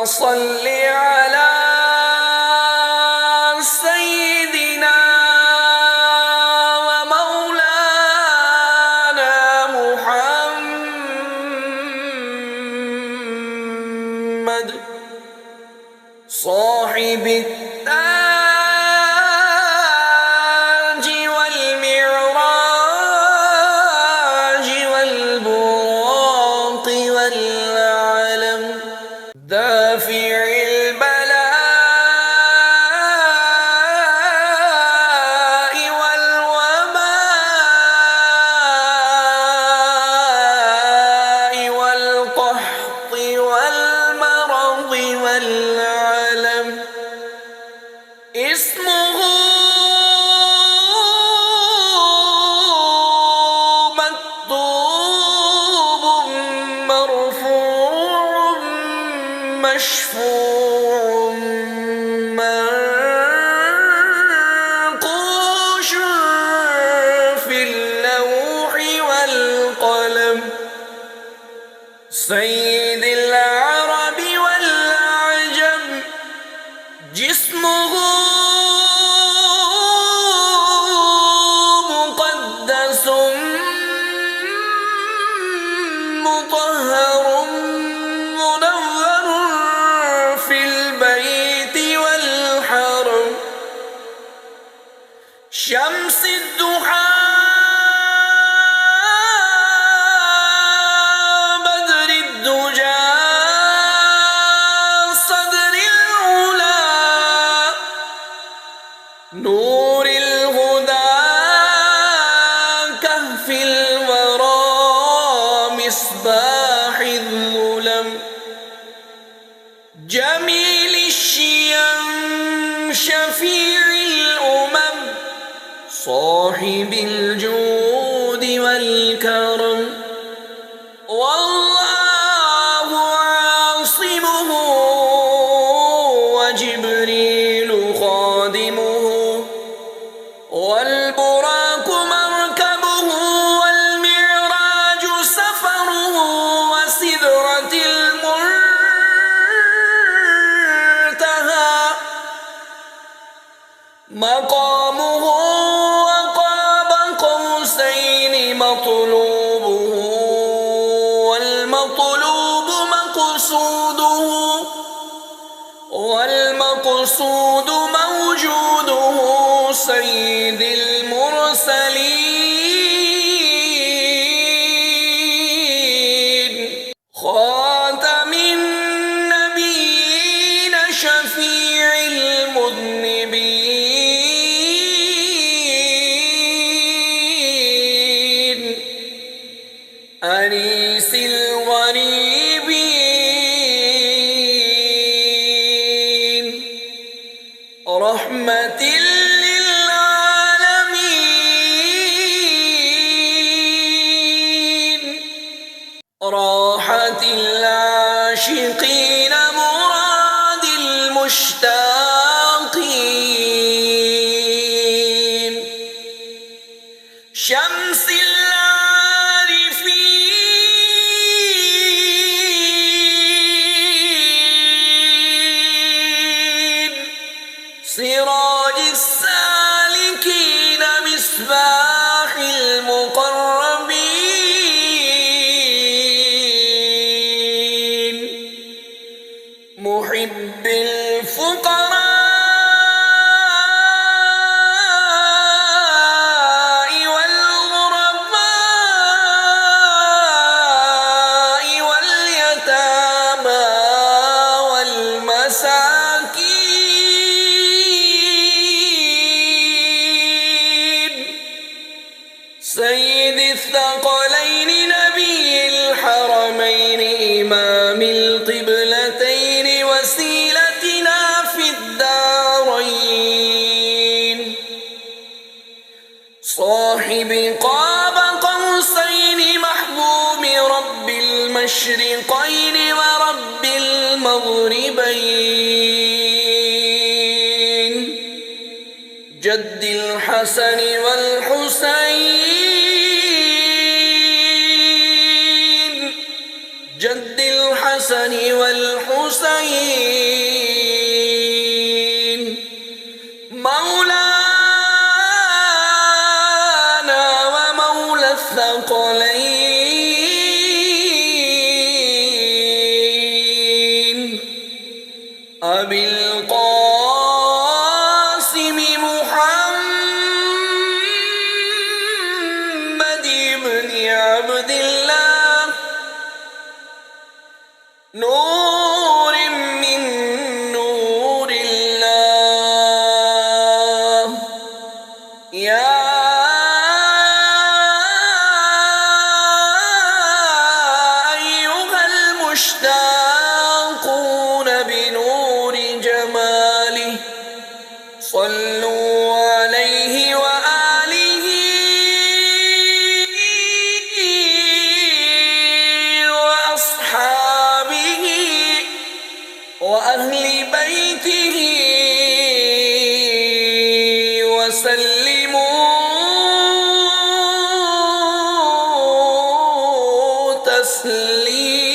صل على سيدنا ومولانا محمد صاحب التاج والمعراج والبراق والعلم دافع البلاء والوباء والقحط والمرض والعلم اسمه مكتوب مرفوع مشفوع منقوش في اللوح والقلم سيد العرب والعجم جسمه مقدس مطهر منور في البيت والحرم شمس الضحى بدر الدجى صدر العلا نور الهدى كهف الورى مصباح الظلم جميل الشيم شفيع الأمم صاحب الجود والكرم والله عاصمه وجبريل خادمه والبراق مركبه والمعراج سفره وسدرة المنتهى مقامه وقاب قوسين مطلوبه والمطلوب مقصوده والمقصود موجوده سيد المرسلين خاتم النبيين شفيع المذنبين أنيس الغريبين رحمة للعالمين راحة العاشقين مراد المشتاقين شمس العارفين سراج السالكين مصباح المقربين محب الفقراء والغرباء واليتامى والمساكين سيد الثقلين نبي الحرمين إمام القبلتين وسيلتنا في الدارين صاحب قاب قوسين محبوب رب المشرقين ورب المغربين جد الحسن والحسين جد الحسن والحسين مولانا ومولى الثقلين أبي القاسم محمد بن عبد الله نور من نور الله يا أيها المشتاقون بنور جماله صلوا عليه وآله وأصحابه وأهل بيته وسلموا تسليما.